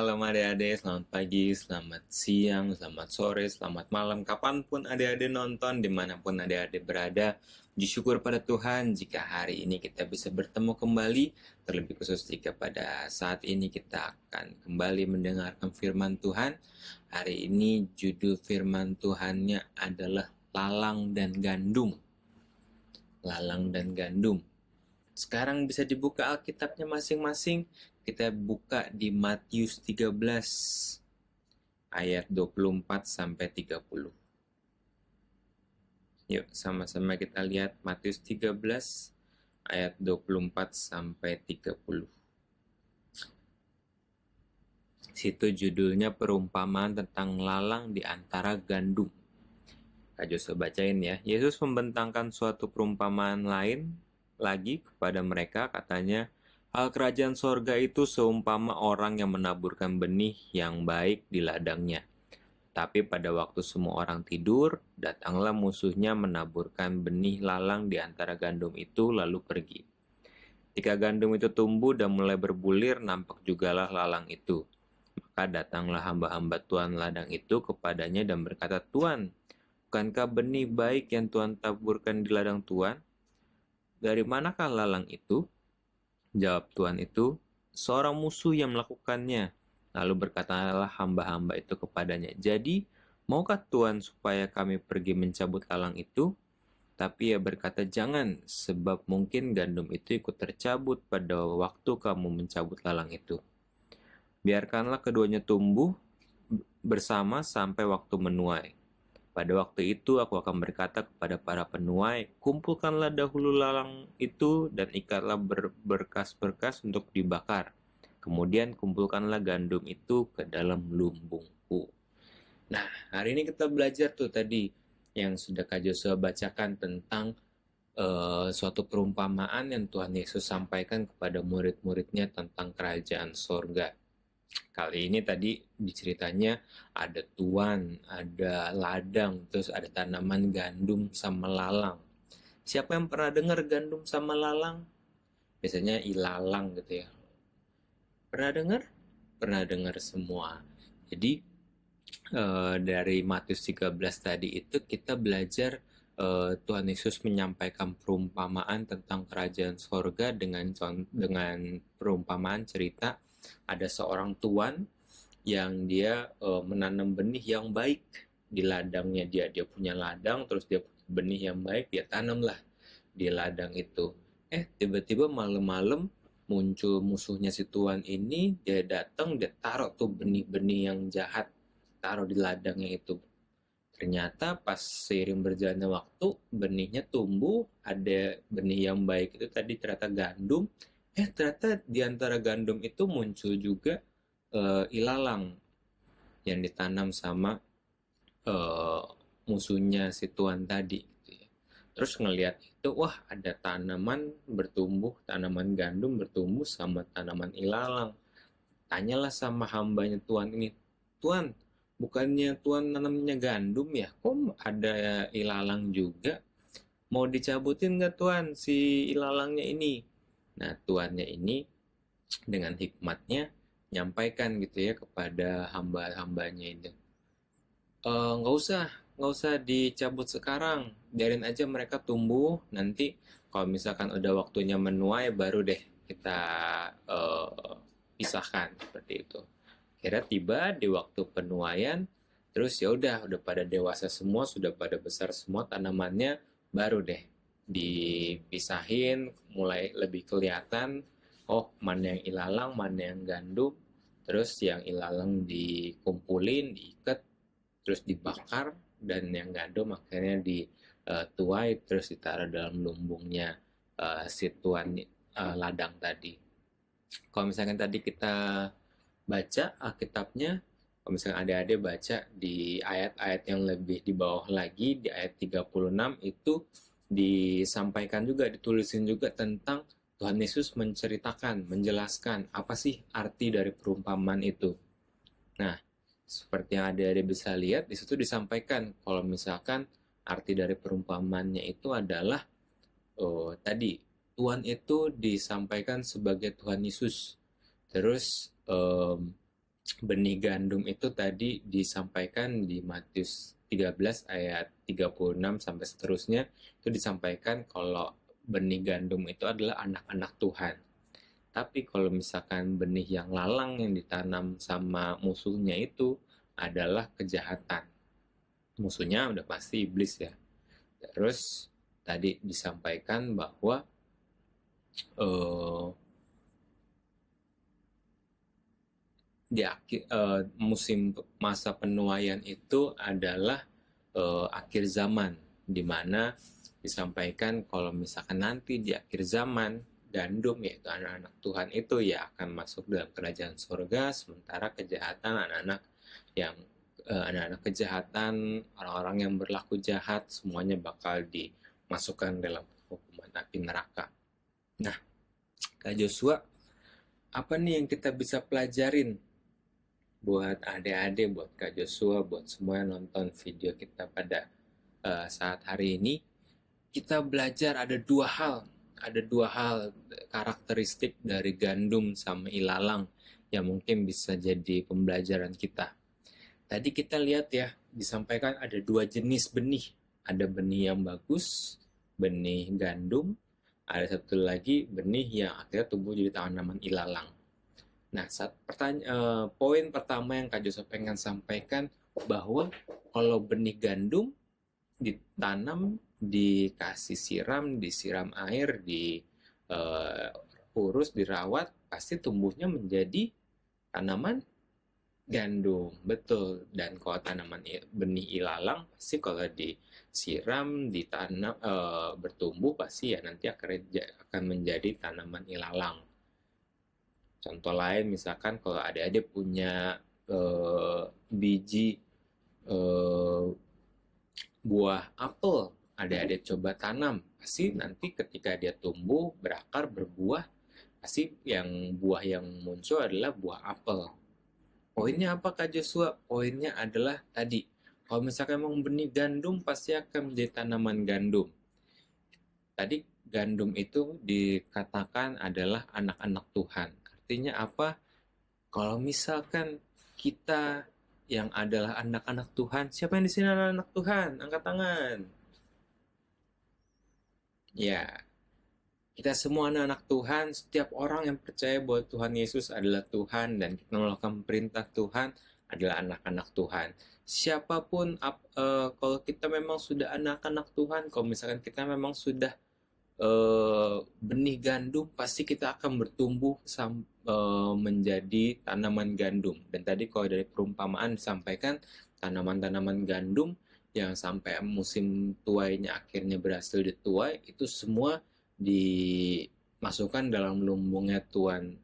malam adik-adik, selamat pagi, selamat siang, selamat sore, selamat malam, kapanpun adik-adik nonton, dimanapun adik-adik berada. Puji syukur pada Tuhan jika hari ini kita bisa bertemu kembali, terlebih khusus jika pada saat ini kita akan kembali mendengarkan firman Tuhan. Hari ini judul firman Tuhannya adalah Lalang dan Gandum. Lalang dan Gandum. Sekarang bisa dibuka Alkitabnya masing-masing. Kita buka di Matius 13 ayat 24 sampai 30. Yuk sama-sama kita lihat Matius 13 ayat 24 sampai 30. Situ judulnya perumpamaan tentang lalang di antara gandum. Kak Joshua bacain ya. Yesus membentangkan suatu perumpamaan lain lagi kepada mereka, katanya, hal kerajaan sorga itu seumpama orang yang menaburkan benih yang baik di ladangnya. Tapi pada waktu semua orang tidur, datanglah musuhnya menaburkan benih lalang di antara gandum itu lalu pergi. Ketika gandum itu tumbuh dan mulai berbulir, nampak jugalah lalang itu. Maka datanglah hamba-hamba Tuhan ladang itu kepadanya dan berkata, Tuan, bukankah benih baik yang Tuhan taburkan di ladang Tuan? Dari manakah lalang itu? Jawab Tuhan itu, seorang musuh yang melakukannya. Lalu berkatalah hamba-hamba itu kepadanya, jadi, maukah Tuhan supaya kami pergi mencabut lalang itu? Tapi ia berkata, jangan, sebab mungkin gandum itu ikut tercabut pada waktu kamu mencabut lalang itu. Biarkanlah keduanya tumbuh bersama sampai waktu menuai. Pada waktu itu aku akan berkata kepada para penuai, kumpulkanlah dahulu lalang itu dan ikatlah berkas-berkas untuk dibakar. Kemudian kumpulkanlah gandum itu ke dalam lumbungku. Nah, hari ini kita belajar tuh tadi yang sudah Kak Joshua bacakan tentang suatu perumpamaan yang Tuhan Yesus sampaikan kepada murid-muridnya tentang kerajaan sorga. Kali ini tadi diceritanya ada tuan, ada ladang, terus ada tanaman gandum sama lalang. Siapa yang pernah dengar gandum sama lalang? Biasanya ilalang gitu ya. Pernah dengar? Pernah dengar semua. Jadi dari Matius 13 tadi itu kita belajar Tuhan Yesus menyampaikan perumpamaan tentang kerajaan sorga dengan perumpamaan cerita ada seorang tuan yang dia menanam benih yang baik di ladangnya dia punya ladang, terus dia punya benih yang baik, dia tanamlah di ladang itu. Tiba-tiba malam-malam muncul musuhnya si tuan ini, dia datang, dia taruh tuh benih-benih yang jahat, taruh di ladangnya itu. Ternyata pas seiring berjalannya waktu, benihnya tumbuh, ada benih yang baik itu tadi ternyata gandum. Ternyata di antara gandum itu muncul juga ilalang yang ditanam sama uh, musuhnya si tuan tadi gitu ya. Terus ngelihat itu, wah ada tanaman gandum bertumbuh sama tanaman ilalang. Tanyalah sama hambanya tuan ini, Tuan, bukannya tuan nanamnya gandum ya? Kok ada ilalang juga? Mau dicabutin nggak tuan si ilalangnya ini? Nah, tuannya ini dengan hikmatnya nyampaikan gitu ya kepada hamba-hambanya itu. Nggak usah dicabut sekarang, biarin aja mereka tumbuh. Nanti kalau misalkan udah waktunya menuai, baru deh kita pisahkan seperti itu. Kira tiba di waktu penuaian, terus ya udah pada dewasa semua, sudah pada besar semua tanamannya, baru deh dipisahin, mulai lebih kelihatan, oh mana yang ilalang, mana yang gandum. Terus yang ilalang dikumpulin, diikat, terus dibakar, dan yang gandum akhirnya dituai, terus ditaruh dalam lumbungnya si tuan ladang tadi. Kalau misalkan tadi kita baca Alkitabnya, kalau misalkan adik-adik baca di ayat-ayat yang lebih di bawah lagi, di ayat 36 itu disampaikan juga, ditulisin juga tentang Tuhan Yesus menjelaskan apa sih arti dari perumpamaan itu. Nah, seperti yang adik-adik bisa lihat, di situ disampaikan kalau misalkan arti dari perumpamannya itu adalah tadi Tuhan itu disampaikan sebagai Tuhan Yesus. Terus benih gandum itu tadi disampaikan di Matius 13 ayat 36 sampai seterusnya, itu disampaikan kalau benih gandum itu adalah anak-anak Tuhan. Tapi kalau misalkan benih yang lalang yang ditanam sama musuhnya itu adalah kejahatan. Musuhnya udah pasti iblis ya. Terus tadi disampaikan bahwa di musim masa penuaian itu adalah akhir zaman, di mana disampaikan kalau misalkan nanti di akhir zaman gandum yaitu anak-anak Tuhan itu ya akan masuk dalam kerajaan surga, sementara kejahatan anak-anak kejahatan, orang-orang yang berlaku jahat semuanya bakal dimasukkan dalam hukuman api neraka. Nah, Kak Joshua, apa nih yang kita bisa pelajarin buat adik-adik, buat Kak Joshua, buat semua yang nonton video kita pada saat hari ini? Kita belajar ada dua hal karakteristik dari gandum sama ilalang yang mungkin bisa jadi pembelajaran kita. Tadi kita lihat ya, disampaikan ada dua jenis benih. Ada benih yang bagus, benih gandum. Ada satu lagi benih yang akhirnya tumbuh jadi tanaman ilalang. Nah, poin pertama yang Kak Joseph pengen sampaikan bahwa kalau benih gandum ditanam, dikasih disiram air, diurus, dirawat, pasti tumbuhnya menjadi tanaman gandum, betul. Dan kalau tanaman benih ilalang pasti kalau disiram, ditanam, bertumbuh pasti ya nanti akan menjadi tanaman ilalang. Contoh lain misalkan kalau adik-adik punya biji buah apel, adik-adik coba tanam, pasti nanti ketika dia tumbuh, berakar, berbuah, pasti buah yang muncul adalah buah apel. Poinnya apa Kak Joshua? Poinnya adalah tadi, kalau misalkan mau benih gandum pasti akan menjadi tanaman gandum. Tadi gandum itu dikatakan adalah anak-anak Tuhan. Artinya apa? Kalau misalkan kita yang adalah anak-anak Tuhan, siapa yang di sini anak-anak Tuhan? Angkat tangan. Ya, kita semua anak-anak Tuhan, setiap orang yang percaya bahwa Tuhan Yesus adalah Tuhan dan kita melakukan perintah Tuhan adalah anak-anak Tuhan. Siapapun, kalau kita memang sudah anak-anak Tuhan, kalau misalkan kita memang sudah benih gandum, pasti kita akan bertumbuh menjadi tanaman gandum. Dan tadi kalau dari perumpamaan disampaikan, tanaman-tanaman gandum yang sampai musim tuainya akhirnya berhasil dituai, itu semua dimasukkan dalam lumbungnya tuan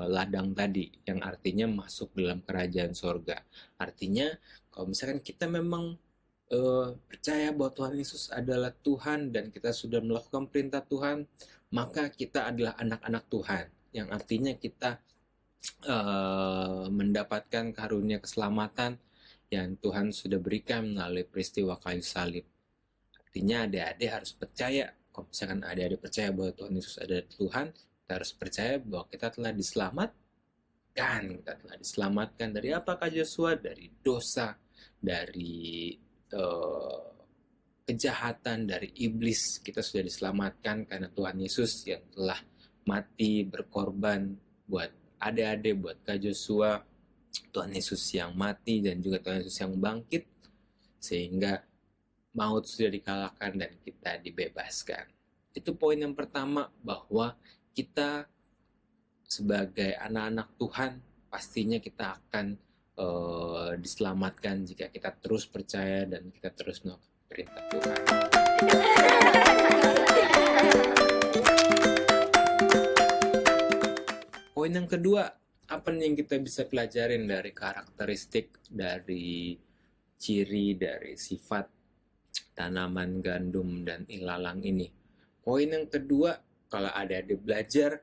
ladang tadi, yang artinya masuk dalam kerajaan sorga. Artinya kalau misalkan kita memang percaya bahwa Tuhan Yesus adalah Tuhan dan kita sudah melakukan perintah Tuhan, maka kita adalah anak-anak Tuhan, yang artinya kita mendapatkan karunia keselamatan yang Tuhan sudah berikan melalui peristiwa kayu salib. Artinya adik-adik harus percaya. Kalau misalkan adik-adik percaya bahwa Tuhan Yesus adalah Tuhan, kita harus percaya bahwa kita telah diselamatkan. Kita telah diselamatkan dari apa Kak Joshua? Dari dosa, dari kejahatan, dari iblis. Kita sudah diselamatkan karena Tuhan Yesus yang telah mati berkorban buat adik-adik, buat Kak Joshua. Tuhan Yesus yang mati dan juga Tuhan Yesus yang bangkit, sehingga maut sudah dikalahkan dan kita dibebaskan. Itu poin yang pertama, bahwa kita sebagai anak-anak Tuhan pastinya kita akan diselamatkan jika kita terus percaya dan kita terus melakukan perintah Tuhan. Poin yang kedua, apa nih yang kita bisa pelajarin dari karakteristik, dari ciri, dari sifat tanaman gandum dan ilalang ini? Poin yang kedua, kalau adik-adik belajar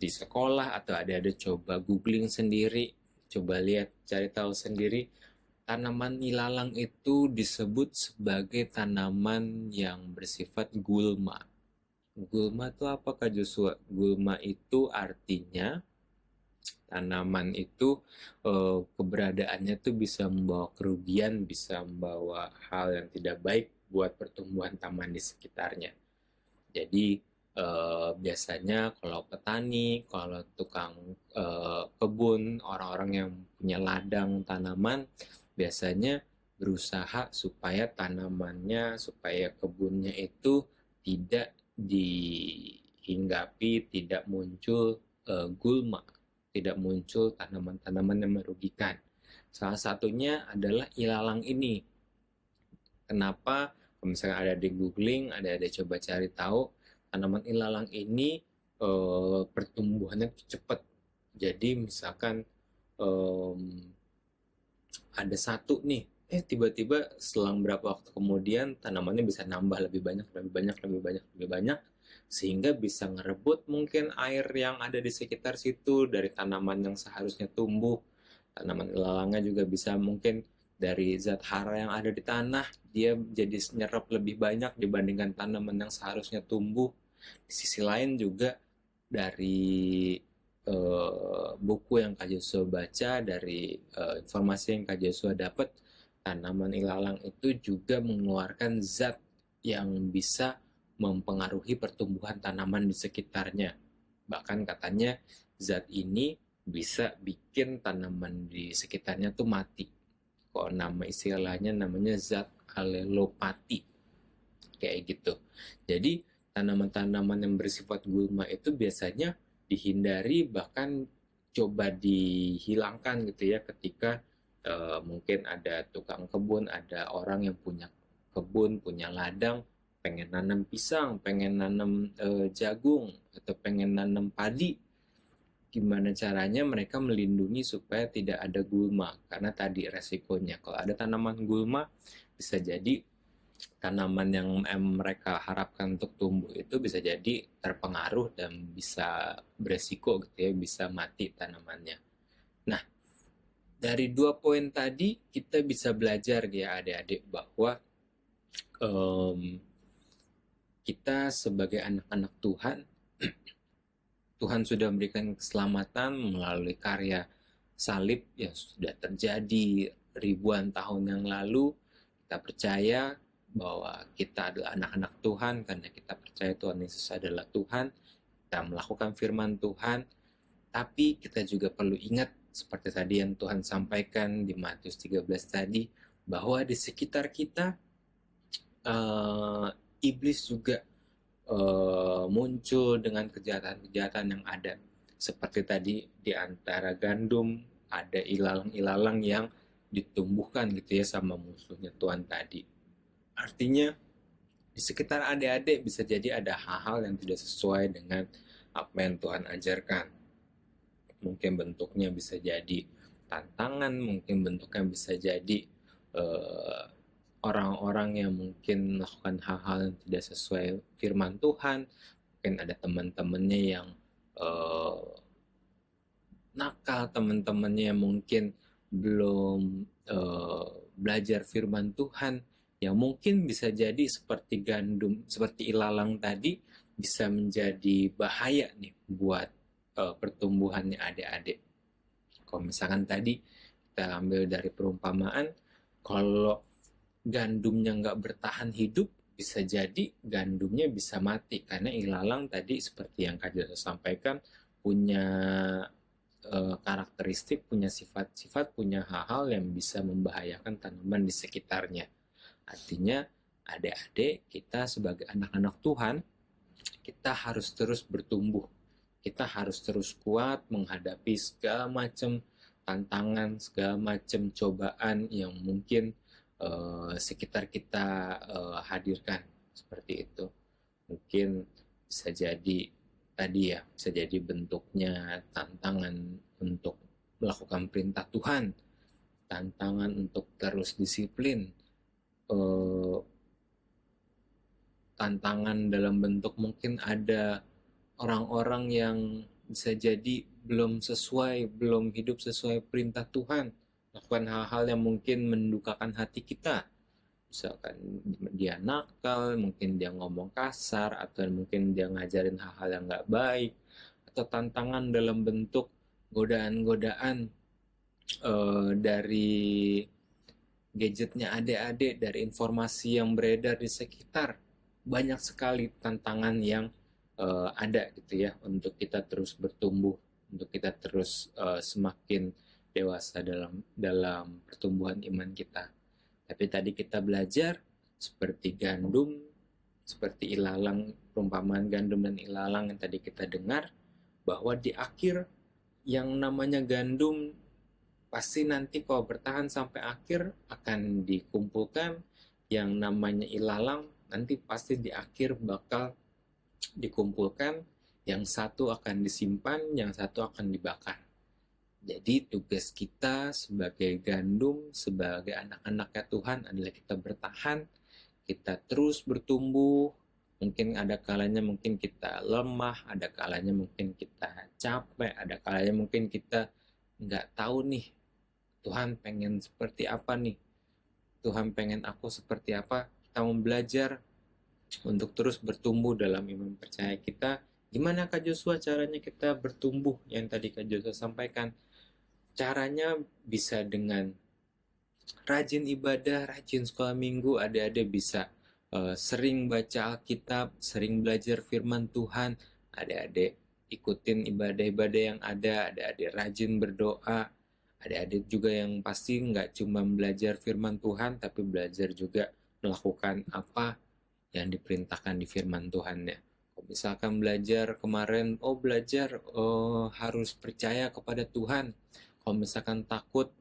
di sekolah atau adik-adik coba googling sendiri, coba lihat, cari tahu sendiri, tanaman ilalang itu disebut sebagai tanaman yang bersifat gulma. Gulma itu apa Kak Joshua? Gulma itu artinya tanaman itu keberadaannya tuh bisa membawa kerugian, bisa membawa hal yang tidak baik buat pertumbuhan taman di sekitarnya. Jadi biasanya kalau petani, kalau tukang kebun, orang-orang yang punya ladang tanaman, biasanya berusaha supaya tanamannya, supaya kebunnya itu tidak dihinggapi, tidak muncul gulma, tidak muncul tanaman-tanaman yang merugikan. Salah satunya adalah ilalang ini. Kenapa? Kalau misalnya ada di googling, ada coba cari tahu, tanaman ilalang ini pertumbuhannya cepat. Jadi misalkan ada satu nih, tiba-tiba selang berapa waktu kemudian tanamannya bisa nambah lebih banyak, lebih banyak, lebih banyak, lebih banyak, sehingga bisa ngerebut mungkin air yang ada di sekitar situ dari tanaman yang seharusnya tumbuh. Tanaman ilalangnya juga bisa mungkin dari zat hara yang ada di tanah, dia jadi nyerap lebih banyak dibandingkan tanaman yang seharusnya tumbuh. Di sisi lain juga dari buku yang Kak Joshua baca, dari informasi yang Kak Joshua dapat, tanaman ilalang itu juga mengeluarkan zat yang bisa mempengaruhi pertumbuhan tanaman di sekitarnya. Bahkan katanya zat ini bisa bikin tanaman di sekitarnya tuh mati. Kok nama istilahnya namanya zat alelopati. Kayak gitu. Jadi tanaman-tanaman yang bersifat gulma itu biasanya dihindari, bahkan coba dihilangkan gitu ya, ketika mungkin ada tukang kebun, ada orang yang punya kebun, punya ladang, pengen nanam pisang, pengen nanam jagung, atau pengen nanam padi. Gimana caranya mereka melindungi supaya tidak ada gulma? Karena tadi resikonya, kalau ada tanaman gulma, bisa jadi tanaman yang mereka harapkan untuk tumbuh itu bisa jadi terpengaruh dan bisa beresiko gitu ya, bisa mati tanamannya. Nah, dari 2 poin tadi kita bisa belajar ya adik-adik bahwa kita sebagai anak-anak Tuhan, Tuhan sudah memberikan keselamatan melalui karya salib yang sudah terjadi ribuan tahun yang lalu. Kita percaya bahwa kita adalah anak-anak Tuhan karena kita percaya Tuhan Yesus adalah Tuhan. Kita melakukan firman Tuhan, tapi kita juga perlu ingat seperti tadi yang Tuhan sampaikan di Matius 13 tadi, bahwa di sekitar kita iblis juga muncul dengan kejahatan-kejahatan yang ada. Seperti tadi di antara gandum ada ilalang-ilalang yang ditumbuhkan gitu ya sama musuhnya Tuhan tadi. Artinya di sekitar adik-adik bisa jadi ada hal-hal yang tidak sesuai dengan apa yang Tuhan ajarkan. Mungkin bentuknya bisa jadi tantangan, mungkin bentuknya bisa jadi orang-orang yang mungkin melakukan hal-hal yang tidak sesuai firman Tuhan. Mungkin ada teman-temannya yang nakal, teman-temannya yang mungkin belum belajar firman Tuhan, yang mungkin bisa jadi seperti gandum, seperti ilalang tadi, bisa menjadi bahaya nih buat pertumbuhannya adik-adik. Kalau misalkan tadi kita ambil dari perumpamaan, kalau gandumnya nggak bertahan hidup, bisa jadi gandumnya bisa mati, karena ilalang tadi seperti yang Kak Joshua sampaikan punya karakteristik, punya sifat-sifat, punya hal-hal yang bisa membahayakan tanaman di sekitarnya. Artinya adik-adik kita sebagai anak-anak Tuhan, kita harus terus bertumbuh, kita harus terus kuat menghadapi segala macam tantangan, segala macam cobaan yang mungkin sekitar kita hadirkan. Seperti itu. Mungkin bisa jadi tadi ya, bisa jadi bentuknya tantangan untuk melakukan perintah Tuhan, tantangan untuk terus disiplin, tantangan dalam bentuk mungkin ada orang-orang yang bisa jadi belum hidup sesuai perintah Tuhan, melakukan hal-hal yang mungkin mendukakan hati kita. Misalkan dia nakal, mungkin dia ngomong kasar, atau mungkin dia ngajarin hal-hal yang gak baik, atau tantangan dalam bentuk godaan-godaan dari gadgetnya adik-adik, dari informasi yang beredar di sekitar. Banyak sekali tantangan yang ada gitu ya untuk kita terus bertumbuh, untuk kita terus semakin dewasa dalam dalam pertumbuhan iman kita. Tapi tadi kita belajar seperti gandum, seperti ilalang, perumpamaan gandum dan ilalang yang tadi kita dengar, bahwa di akhir yang namanya gandum pasti nanti kalau bertahan sampai akhir akan dikumpulkan, yang namanya ilalang nanti pasti di akhir bakal dikumpulkan, yang satu akan disimpan, yang satu akan dibakar. Jadi tugas kita sebagai gandum, sebagai anak-anaknya Tuhan adalah kita bertahan, kita terus bertumbuh. Mungkin ada kalanya mungkin kita lemah, ada kalanya mungkin kita capek, ada kalanya mungkin kita nggak tahu nih Tuhan pengen seperti apa nih, Tuhan pengen aku seperti apa. Kita mau belajar untuk terus bertumbuh dalam iman percaya kita. Gimana Kak Joshua caranya kita bertumbuh? Yang tadi Kak Joshua sampaikan, caranya bisa dengan rajin ibadah, rajin sekolah minggu. Adik-adik bisa sering baca Alkitab, sering belajar firman Tuhan. Adik-adik ikutin ibadah-ibadah yang ada, adik-adik rajin berdoa. Adik-adik juga yang pasti nggak cuma belajar firman Tuhan, tapi belajar juga melakukan apa yang diperintahkan di firman Tuhan-nya. Kalau misalkan belajar kemarin, belajar harus percaya kepada Tuhan. Kalau misalkan takut,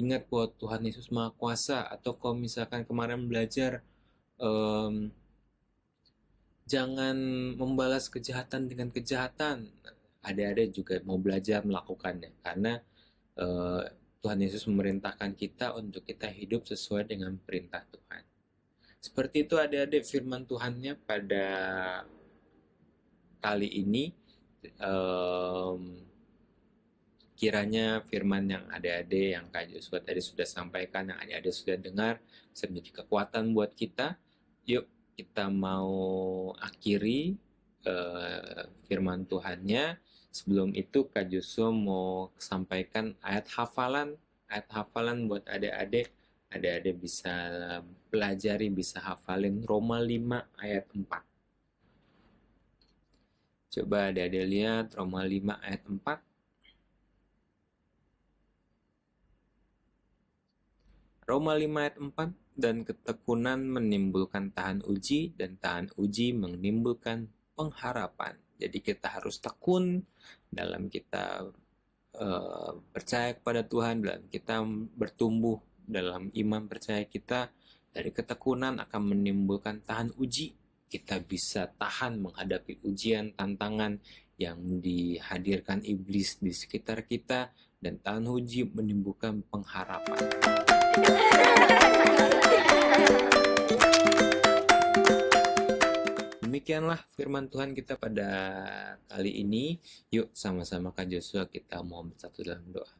ingat bahwa Tuhan Yesus Maha Kuasa. Atau kalau misalkan kemarin belajar, jangan membalas kejahatan dengan kejahatan. Adik-adik juga mau belajar melakukannya, karena Tuhan Yesus memerintahkan kita untuk kita hidup sesuai dengan perintah Tuhan. Seperti itu adik-adik firman Tuhannya pada kali ini. Kiranya firman yang adik-adik, yang Kak Joshua tadi sudah sampaikan, yang adik-adik sudah dengar, bisa menjadi kekuatan buat kita. Yuk kita mau akhiri firman Tuhannya. Sebelum itu Kak Joshua mau sampaikan ayat hafalan buat adik-adik. Adik-adik bisa pelajari, bisa hafalin Roma 5 ayat 4. Coba adik-adik lihat Roma 5 ayat 4. Roma 5 ayat 4, dan ketekunan menimbulkan tahan uji, dan tahan uji menimbulkan pengharapan. Jadi kita harus tekun dalam kita percaya kepada Tuhan, dalam kita bertumbuh dalam iman percaya kita. Dari ketekunan akan menimbulkan tahan uji. Kita bisa tahan menghadapi ujian, tantangan yang dihadirkan iblis di sekitar kita, dan tahan uji menimbulkan pengharapan. Demikianlah firman Tuhan kita pada kali ini. Yuk sama-sama Kak Joshua kita mau bersatu dalam doa.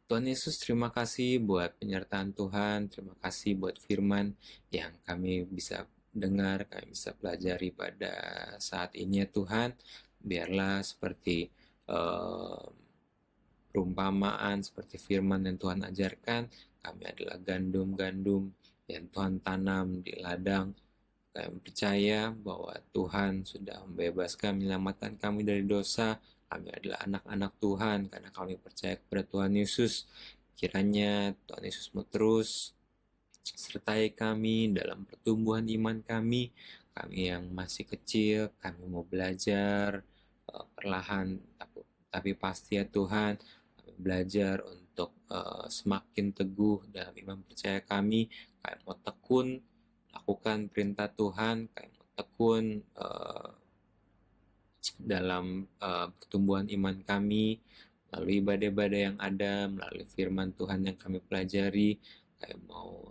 Tuhan Yesus, terima kasih buat penyertaan Tuhan. Terima kasih buat firman yang kami bisa dengar, kami bisa pelajari pada saat ini ya Tuhan. Biarlah seperti perumpamaan, seperti firman yang Tuhan ajarkan, kami adalah gandum-gandum yang Tuhan tanam di ladang. Kami percaya bahwa Tuhan sudah membebaskan, menyelamatkan kami dari dosa. Kami adalah anak-anak Tuhan karena kami percaya kepada Tuhan Yesus. Kiranya Tuhan Yesus mau terus sertai kami dalam pertumbuhan iman kami. Kami yang masih kecil, kami mau belajar perlahan, tapi pasti ya Tuhan, kami belajar untuk semakin teguh dalam iman percaya kami. Kami mau tekun lakukan perintah Tuhan, kami mau tekun dalam pertumbuhan iman kami melalui ibadah-ibadah yang ada, melalui firman Tuhan yang kami pelajari. Kami mau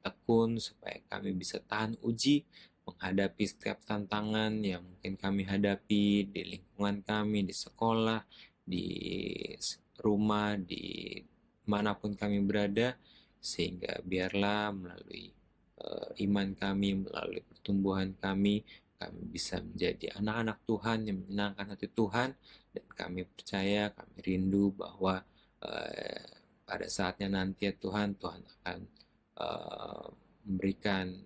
tekun supaya kami bisa tahan uji menghadapi setiap tantangan yang mungkin kami hadapi di lingkungan kami, di sekolah, di rumah, di manapun kami berada, sehingga biarlah melalui iman kami, melalui pertumbuhan kami kami bisa menjadi anak-anak Tuhan yang menyenangkan hati Tuhan, dan kami percaya, kami rindu bahwa pada saatnya nanti ya Tuhan, Tuhan akan memberikan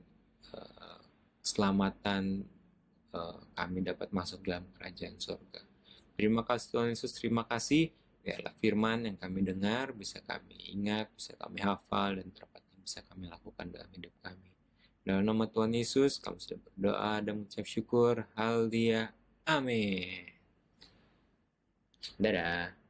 keselamatan, kami dapat masuk dalam kerajaan surga. Terima kasih Tuhan Yesus, terima kasih. Biarlah firman yang kami dengar bisa kami ingat, bisa kami hafal, dan tepatnya bisa kami lakukan dalam hidup kami. Dalam nama Tuhan Yesus, kami sudah berdoa dan mengucap syukur. Haleluya. Amin. Dadah.